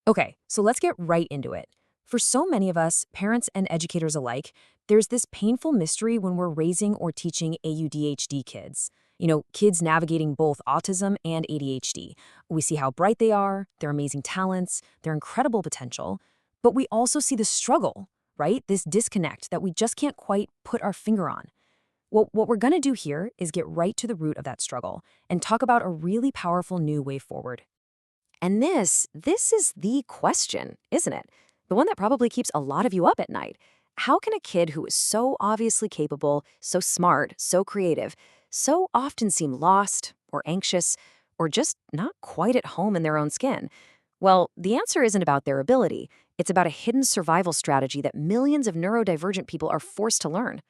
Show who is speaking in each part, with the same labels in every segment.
Speaker 1: Okay, so let's get right into it. For so many of us, parents and educators alike, there's this painful mystery when we're raising or teaching AUDHD kids. Kids navigating both autism and ADHD. We see how bright they are, their amazing talents, their incredible potential, but we also see the struggle, right? This disconnect that we just can't quite put our finger on. Well, what we're going to do here is get right to the root of that struggle and talk about a really powerful new way forward. And this is the question, isn't it? The one that probably keeps a lot of you up at night. How can a kid who is so obviously capable, so smart, so creative, so often seem lost or anxious or just not quite at home in their own skin? Well, the answer isn't about their ability. It's about a hidden survival strategy that millions of neurodivergent people are forced to learn.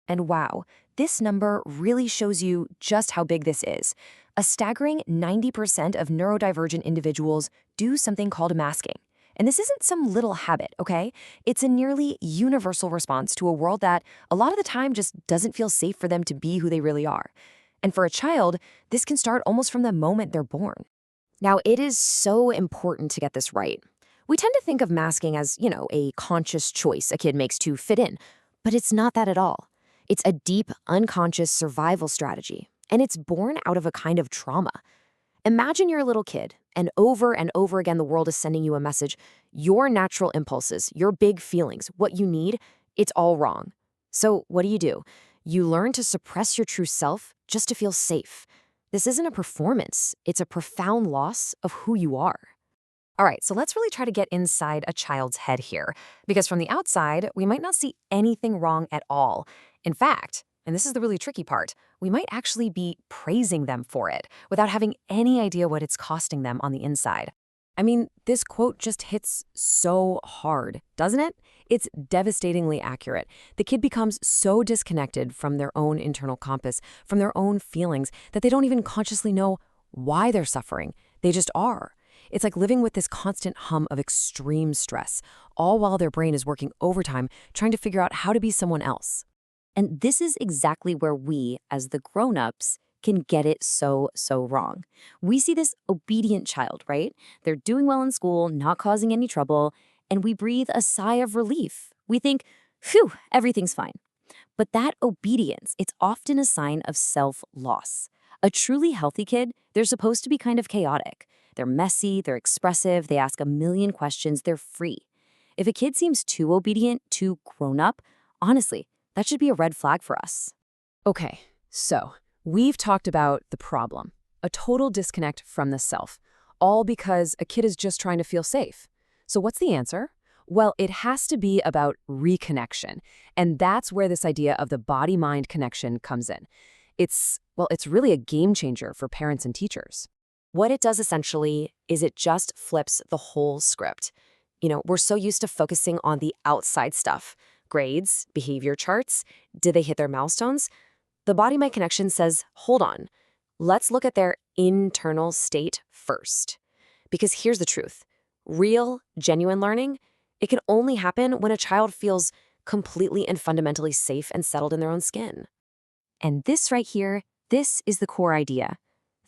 Speaker 1: And wow, this number really shows you just how big this is. A staggering 90% of neurodivergent individuals do something called masking. And this isn't some little habit, okay? It's a nearly universal response to a world that a lot of the time just doesn't feel safe for them to be who they really are. And for a child, this can start almost from the moment they're born. Now, it is so important to get this right. We tend to think of masking as, a conscious choice a kid makes to fit in, but it's not that at all. It's a deep, unconscious survival strategy, and it's born out of a kind of trauma. Imagine you're a little kid, and over again the world is sending you a message. Your natural impulses, your big feelings, what you need, it's all wrong. So what do? You learn to suppress your true self just to feel safe. This isn't a performance. It's a profound loss of who you are. All right, so let's really try to get inside a child's head here, because from the outside, we might not see anything wrong at all. In fact, and this is the really tricky part, we might actually be praising them for it without having any idea what it's costing them on the inside. I mean, this quote just hits so hard, doesn't it? It's devastatingly accurate. The kid becomes so disconnected from their own internal compass, from their own feelings, that they don't even consciously know why they're suffering. They just are. It's like living with this constant hum of extreme stress, all while their brain is working overtime trying to figure out how to be someone else. And this is exactly where we, as the grown-ups, can get it so wrong. We see this obedient child, right? They're doing well in school, not causing any trouble, and we breathe a sigh of relief. We think, phew, everything's fine. But that obedience, it's often a sign of self-loss. A truly healthy kid, they're supposed to be kind of chaotic. They're messy, they're expressive, they ask a million questions, they're free. If a kid seems too obedient, too grown-up, honestly, that should be a red flag for us. Okay, so we've talked about the problem, a total disconnect from the self, all because a kid is just trying to feel safe. So what's the answer? Well, it has to be about reconnection, and that's where this idea of the body-mind connection comes in. It's really a game changer for parents and teachers. What it does essentially is it just flips the whole script. We're so used to focusing on the outside stuff, grades, behavior charts, did they hit their milestones? The BodyMind Connection says, hold on, let's look at their internal state first. Because here's the truth. Real, genuine learning, it can only happen when a child feels completely and fundamentally safe and settled in their own skin. And this right here, this is the core idea.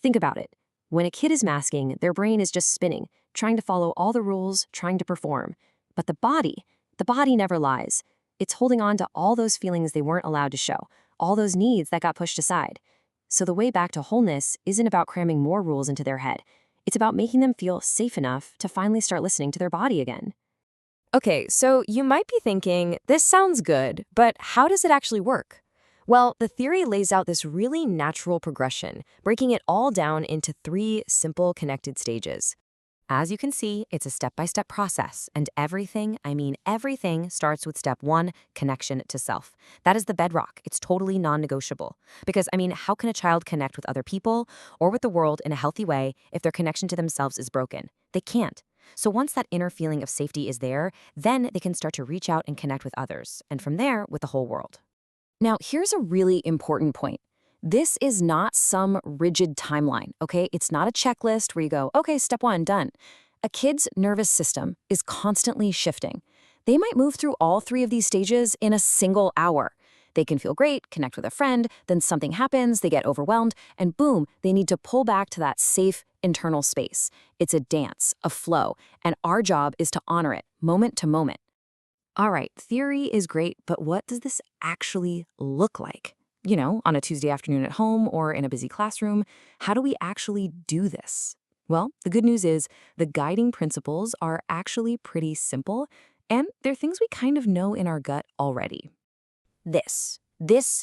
Speaker 1: Think about it. When a kid is masking, their brain is just spinning, trying to follow all the rules, trying to perform. But the body never lies. It's holding on to all those feelings they weren't allowed to show, all those needs that got pushed aside. So the way back to wholeness isn't about cramming more rules into their head. It's about making them feel safe enough to finally start listening to their body again. Okay, so you might be thinking, this sounds good, but how does it actually work? Well, the theory lays out this really natural progression, breaking it all down into 3 simple connected stages. As you can see, it's a step-by-step process, and everything starts with step 1, connection to self. That is the bedrock. It's totally non-negotiable. Because, how can a child connect with other people or with the world in a healthy way if their connection to themselves is broken? They can't. So once that inner feeling of safety is there, then they can start to reach out and connect with others, and from there, with the whole world. Now, here's a really important point. This is not some rigid timeline, okay? It's not a checklist where you go, okay, step 1, done. A kid's nervous system is constantly shifting. They might move through all 3 of these stages in a single hour. They can feel great, connect with a friend, then something happens, they get overwhelmed, and boom, they need to pull back to that safe, internal space. It's a dance, a flow, and our job is to honor it, moment to moment. All right, theory is great, but what does this actually look like? On a Tuesday afternoon at home or in a busy classroom, how do we actually do this? Well, the good news is the guiding principles are actually pretty simple, and they're things we kind of know in our gut already. This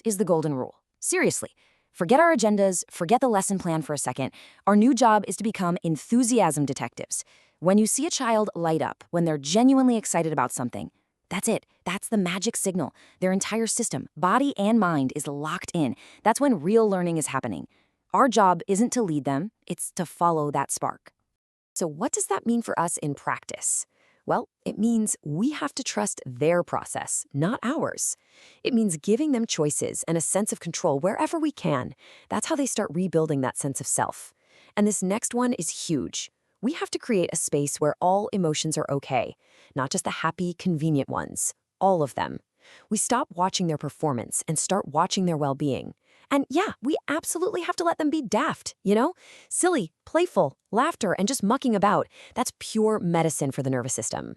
Speaker 1: is the golden rule. Seriously, forget our agendas, forget the lesson plan for a second. Our new job is to become enthusiasm detectives. When you see a child light up, when they're genuinely excited about something, that's it. That's the magic signal. Their entire system, body and mind, is locked in. That's when real learning is happening. Our job isn't to lead them, it's to follow that spark. So what does that mean for us in practice? Well, it means we have to trust their process, not ours. It means giving them choices and a sense of control wherever we can. That's how they start rebuilding that sense of self. And this next one is huge. We have to create a space where all emotions are okay, not just the happy, convenient ones, all of them. We stop watching their performance and start watching their well-being. And yeah, we absolutely have to let them be daft, Silly, playful, laughter, and just mucking about. That's pure medicine for the nervous system.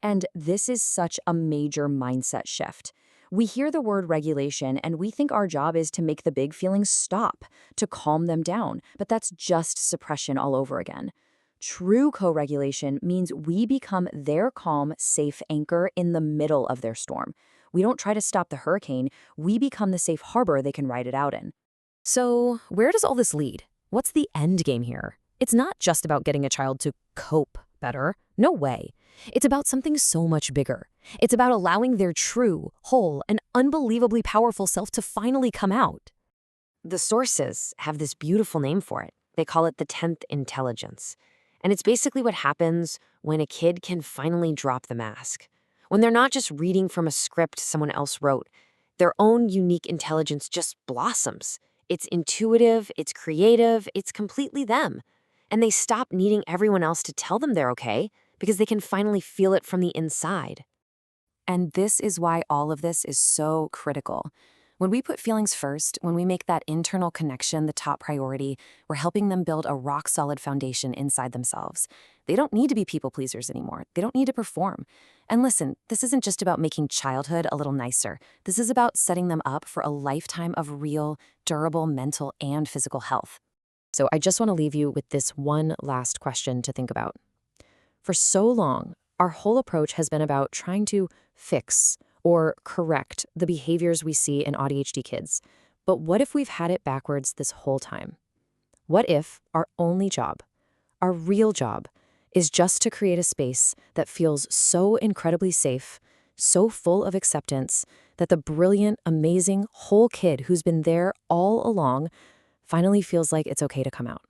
Speaker 1: And this is such a major mindset shift. We hear the word regulation and we think our job is to make the big feelings stop, to calm them down, but that's just suppression all over again. True co-regulation means we become their calm, safe anchor in the middle of their storm. We don't try to stop the hurricane, we become the safe harbor they can ride it out in. So, where does all this lead? What's the end game here? It's not just about getting a child to cope better. No way. It's about something so much bigger. It's about allowing their true, whole, and unbelievably powerful self to finally come out. The sources have this beautiful name for it. They call it the 10th intelligence. And it's basically what happens when a kid can finally drop the mask. When they're not just reading from a script someone else wrote, their own unique intelligence just blossoms. It's intuitive, it's creative, it's completely them. And they stop needing everyone else to tell them they're okay because they can finally feel it from the inside. And this is why all of this is so critical. When we put feelings first, when we make that internal connection the top priority, we're helping them build a rock-solid foundation inside themselves. They don't need to be people pleasers anymore. They don't need to perform. And listen, this isn't just about making childhood a little nicer. This is about setting them up for a lifetime of real, durable mental and physical health. So I just want to leave you with this one last question to think about. For so long, our whole approach has been about trying to fix or correct the behaviors we see in AuDHD kids. But what if we've had it backwards this whole time? What if our only job, our real job, is just to create a space that feels so incredibly safe, so full of acceptance, that the brilliant, amazing, whole kid who's been there all along finally feels like it's okay to come out?